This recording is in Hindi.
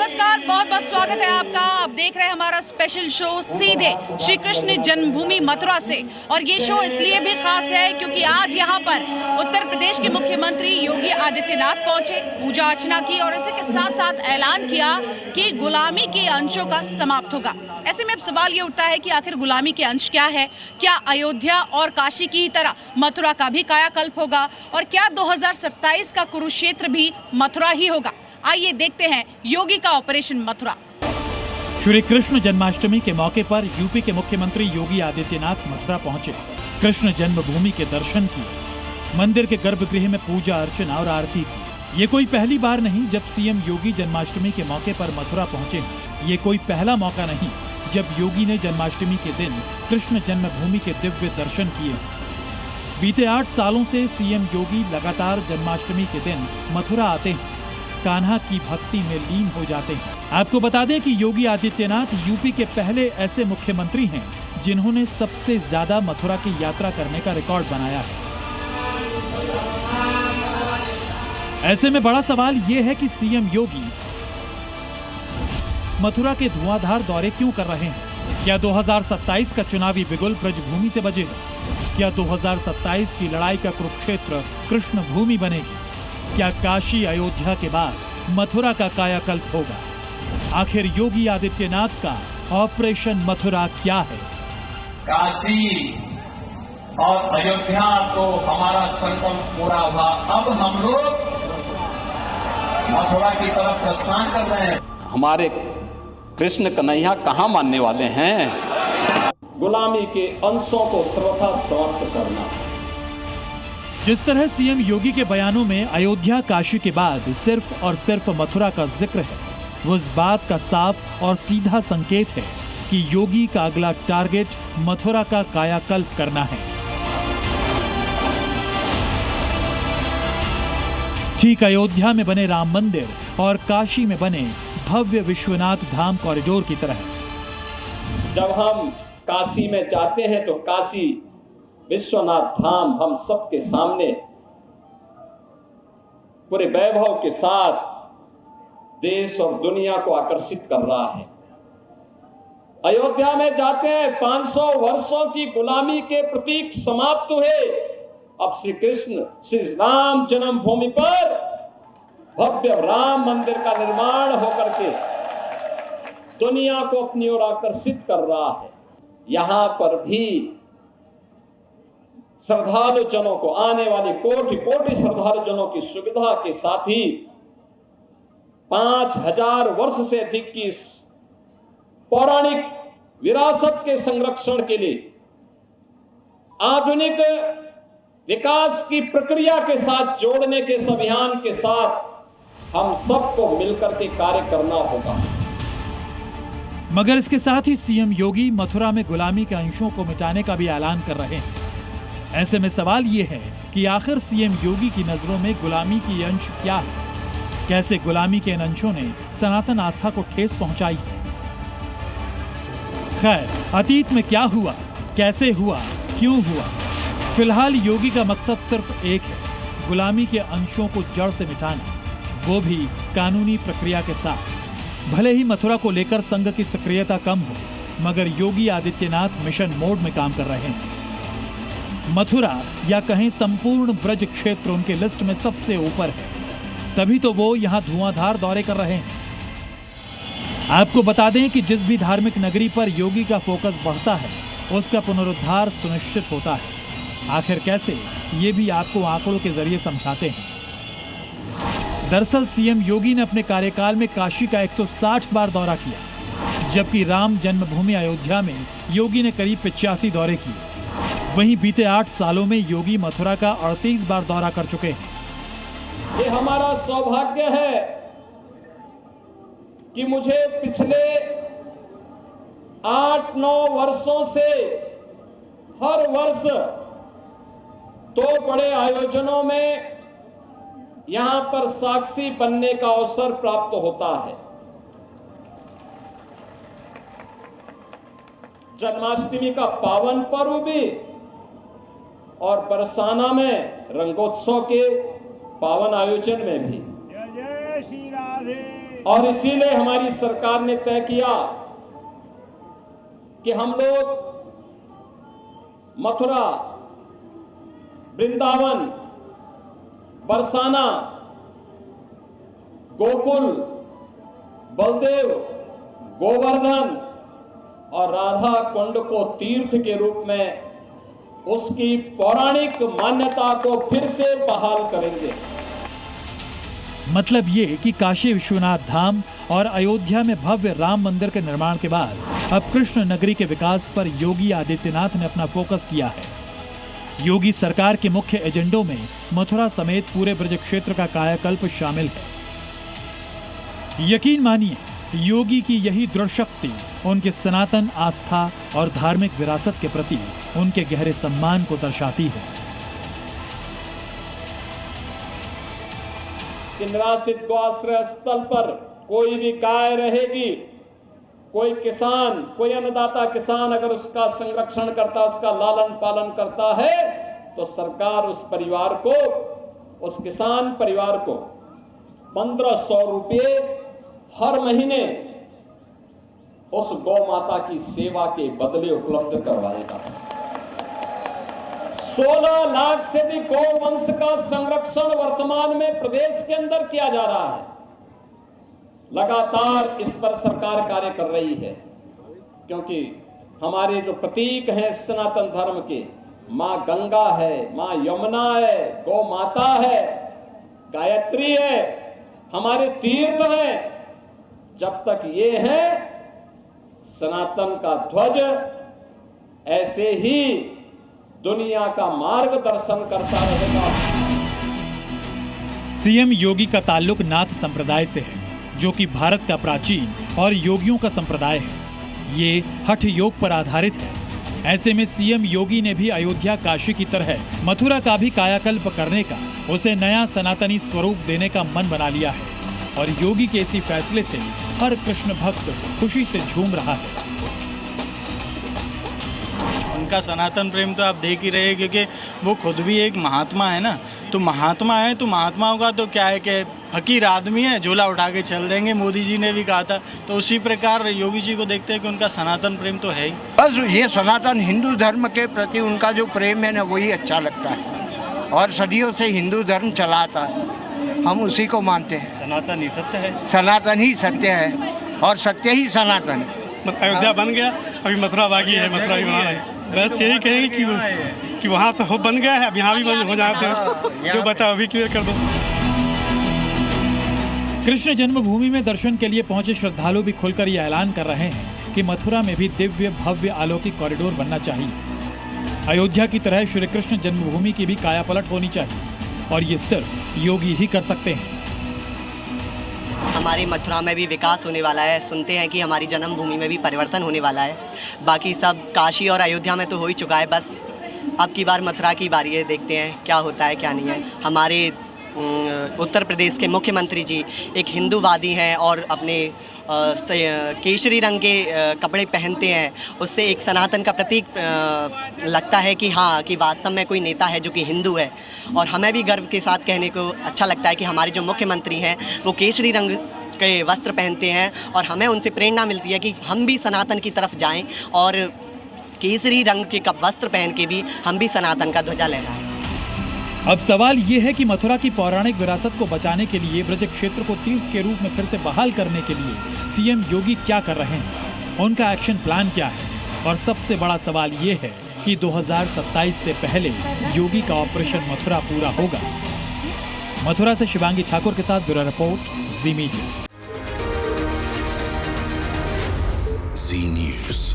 नमस्कार, बहुत बहुत स्वागत है आपका। आप देख रहे हैं हमारा स्पेशल शो सीधे श्री कृष्ण जन्मभूमि मथुरा से। और ये शो इसलिए भी खास है क्योंकि आज यहाँ पर उत्तर प्रदेश के मुख्यमंत्री योगी आदित्यनाथ पहुंचे, पूजा अर्चना की और इसी के साथ साथ ऐलान किया कि गुलामी के अंशों का समाप्त होगा। ऐसे में अब सवाल ये उठता है कि आखिर गुलामी के अंश क्या है? क्या अयोध्या और काशी की तरह मथुरा का भी कायाकल्प होगा? और क्या 2027 का कुरुक्षेत्र भी मथुरा ही होगा? आइए देखते हैं योगी का ऑपरेशन मथुरा। श्री कृष्ण जन्माष्टमी के मौके पर यूपी के मुख्यमंत्री योगी आदित्यनाथ मथुरा पहुंचे, कृष्ण जन्मभूमि के दर्शन किए, मंदिर के गर्भगृह में पूजा अर्चना और आरती की। ये कोई पहली बार नहीं जब सीएम योगी जन्माष्टमी के मौके पर मथुरा पहुंचे हैं। ये कोई पहला मौका नहीं जब योगी ने जन्माष्टमी के दिन कृष्ण जन्मभूमि के दिव्य दर्शन किए। बीते 8 सालों से सीएम योगी लगातार जन्माष्टमी के दिन मथुरा आते हैं, कान्हा की भक्ति में लीन हो जाते हैं। आपको बता दें कि योगी आदित्यनाथ यूपी के पहले ऐसे मुख्यमंत्री हैं जिन्होंने सबसे ज्यादा मथुरा की यात्रा करने का रिकॉर्ड बनाया है। ऐसे में बड़ा सवाल ये है कि सीएम योगी मथुरा के धुआंधार दौरे क्यों कर रहे हैं? क्या 2027 का चुनावी बिगुल ब्रजभूमि से बजेगा? क्या 2027 की लड़ाई का कुरुक्षेत्र कृष्ण भूमि बनेगी? क्या काशी अयोध्या के बाद मथुरा का कायाकल्प होगा? आखिर योगी आदित्यनाथ का ऑपरेशन मथुरा क्या है? काशी और अयोध्या तो हमारा संकल्प पूरा हुआ। अब हम लोग मथुरा की तरफ प्रस्थान कर रहे हैं। हमारे कृष्ण कन्हैया कहाँ मानने वाले हैं? गुलामी के अंशों को सर्वथा समाप्त करना। जिस तरह सीएम योगी के बयानों में अयोध्या काशी के बाद सिर्फ और सिर्फ मथुरा का जिक्र है, वो इस बात का साफ और सीधा संकेत है कि योगी का अगला टारगेट मथुरा का कायाकल्प करना है। ठीक अयोध्या में बने राम मंदिर और काशी में बने भव्य विश्वनाथ धाम कॉरिडोर की तरह। जब हम काशी में जाते हैं तो काशी विश्वनाथ धाम हम सबके सामने पूरे वैभव के साथ देश और दुनिया को आकर्षित कर रहा है। अयोध्या में जाते हैं, 500 वर्षों की गुलामी के प्रतीक समाप्त हुए। अब श्री कृष्ण श्री राम जन्मभूमि पर भव्य राम मंदिर का निर्माण होकर के दुनिया को अपनी ओर आकर्षित कर रहा है। यहां पर भी श्रद्धालु जनों को, आने वाली कोटि कोटि श्रद्धालु जनों की सुविधा के साथ ही 5000 वर्ष से अधिक की पौराणिक विरासत के संरक्षण के लिए आधुनिक विकास की प्रक्रिया के साथ जोड़ने के इस अभियान के साथ हम सबको मिलकर के कार्य करना होगा। मगर इसके साथ ही सीएम योगी मथुरा में गुलामी के अंशों को मिटाने का भी ऐलान कर रहे हैं। ऐसे में सवाल ये है कि आखिर सीएम योगी की नजरों में गुलामी की अंश क्या है? कैसे गुलामी के इन अंशों ने सनातन आस्था को ठेस पहुंचाई है? खैर, अतीत में क्या हुआ, कैसे हुआ, क्यों हुआ, फिलहाल योगी का मकसद सिर्फ एक है, गुलामी के अंशों को जड़ से मिटाना, वो भी कानूनी प्रक्रिया के साथ। भले ही मथुरा को लेकर संघ की सक्रियता कम हो, मगर योगी आदित्यनाथ मिशन मोड में काम कर रहे हैं। मथुरा या कहें संपूर्ण ब्रज क्षेत्र उनके लिस्ट में सबसे ऊपर है, तभी तो वो यहाँ धुआंधार दौरे कर रहे हैं। आपको बता दें कि जिस भी धार्मिक नगरी पर योगी का फोकस बढ़ता है, उसका पुनरुद्धार सुनिश्चित होता है। आखिर कैसे, ये भी आपको आंकड़ों के जरिए समझाते हैं। दरअसल सीएम योगी ने अपने कार्यकाल में काशी का 160 बार दौरा किया, जबकि राम जन्मभूमि अयोध्या में योगी ने करीब 85 दौरे किए। वहीं बीते 8 सालों में योगी मथुरा का 38 बार दौरा कर चुके हैं। ये हमारा सौभाग्य है कि मुझे पिछले 8-9 वर्षों से हर वर्ष 2 बड़े आयोजनों में यहां पर साक्षी बनने का अवसर प्राप्त होता है। जन्माष्टमी का पावन पर्व भी और बरसाना में रंगोत्सव के पावन आयोजन में भी। और इसीलिए हमारी सरकार ने तय किया कि हम लोग मथुरा, वृंदावन, बरसाना, गोकुल, बलदेव, गोवर्धन और राधा कुंड को तीर्थ के रूप में उसकी पौराणिक मान्यता को फिर से बहाल करेंगे। मतलब ये कि काशी विश्वनाथ धाम और अयोध्या में भव्य राम मंदिर के निर्माण के बाद अब कृष्ण नगरी के विकास पर योगी आदित्यनाथ ने अपना फोकस किया है। योगी सरकार के मुख्य एजेंडों में मथुरा समेत पूरे ब्रज क्षेत्र का कायाकल्प शामिल है। यकीन मानिए, योगी की यही दृढ़ शक्ति उनके सनातन आस्था और धार्मिक विरासत के प्रति उनके गहरे सम्मान को दर्शाती है। निराश्रित गौआश्रय स्थल पर कोई भी गाय रहेगी, कोई किसान, कोई अन्नदाता किसान अगर उसका संरक्षण करता, उसका लालन पालन करता है, तो सरकार उस परिवार को, उस किसान परिवार को 1500 रुपये हर महीने उस गौ माता की सेवा के बदले उपलब्ध करवाएगा। 16 लाख से भी गौवंश का संरक्षण वर्तमान में प्रदेश के अंदर किया जा रहा है। लगातार इस पर सरकार कार्य कर रही है, क्योंकि हमारे जो प्रतीक हैं सनातन धर्म के, मां गंगा है, मां यमुना है, गौ माता है, गायत्री है, हमारे तीर्थ हैं। जब तक ये है सनातन का ध्वज ऐसे ही दुनिया का मार्गदर्शन करता रहेगा। सीएम योगी का ताल्लुक नाथ संप्रदाय से है, जो कि भारत का प्राचीन और योगियों का संप्रदाय है। ये हठ योग पर आधारित है। ऐसे में सीएम योगी ने भी अयोध्या, काशी की तरह मथुरा का भी कायाकल्प करने का, उसे नया सनातनी स्वरूप देने का मन बना लिया है। और योगी के इसी फैसले से हर कृष्ण भक्त खुशी से झूम रहा है। उनका सनातन प्रेम तो आप देख ही रहे, क्योंकि वो खुद भी एक महात्मा है ना। तो महात्मा है, तो महात्माओं का तो क्या है कि फकीर आदमी है, झोला उठा के चल देंगे, मोदी जी ने भी कहा था। तो उसी प्रकार योगी जी को देखते हैं कि उनका सनातन प्रेम तो है ही। बस ये सनातन हिंदू धर्म के प्रति उनका जो प्रेम है ना, वही अच्छा लगता है। और सदियों से हिंदू धर्म चला आता है, हम उसी को मानते हैं। सनातन ही सत्य है, सनातन ही सत्य है और सत्य ही सनातन है। अयोध्या बन गया, अभी मथुरा बाकी है, मथुरा भी वहाँ है। बस यही कहेंगे कि वहाँ तो हो बन गया है, अब यहाँ भी बन हो जाते हैं, जो बचा अभी क्लियर कर दो। कृष्ण जन्मभूमि में दर्शन के लिए पहुंचे श्रद्धालु भी खुलकर ये ऐलान कर रहे हैं कि मथुरा में भी दिव्य भव्य अलौकिक कॉरिडोर बनना चाहिए। अयोध्या की तरह श्री कृष्ण जन्मभूमि की भी कायापलट होनी चाहिए, और ये सिर्फ योगी ही कर सकते हैं। हमारी मथुरा में भी विकास होने वाला है। सुनते हैं कि हमारी जन्मभूमि में भी परिवर्तन होने वाला है। बाकी सब काशी और अयोध्या में तो हो ही चुका है, बस अब की बार मथुरा की बारी है। देखते हैं क्या होता है क्या नहीं है। हमारे उत्तर प्रदेश के मुख्यमंत्री जी एक हिंदूवादी हैं और अपने केसरी रंग के कपड़े पहनते हैं। उससे एक सनातन का प्रतीक लगता है कि हाँ, कि वास्तव में कोई नेता है जो कि हिंदू है। और हमें भी गर्व के साथ कहने को अच्छा लगता है कि हमारे जो मुख्यमंत्री हैं वो केसरी रंग के वस्त्र पहनते हैं, और हमें उनसे प्रेरणा मिलती है कि हम भी सनातन की तरफ जाएं और केसरी रंग के वस्त्र पहन के भी हम भी सनातन का ध्वजा लहराएं। अब सवाल ये है कि मथुरा की पौराणिक विरासत को बचाने के लिए ब्रज क्षेत्र को तीर्थ के रूप में फिर से बहाल करने के लिए सीएम योगी क्या कर रहे हैं, उनका एक्शन प्लान क्या है, और सबसे बड़ा सवाल ये है कि 2027 से पहले योगी का ऑपरेशन मथुरा पूरा होगा। मथुरा से शिवांगी ठाकुर के साथ ब्यूरो रिपोर्ट, जी मीडिया। जी न्यूज़।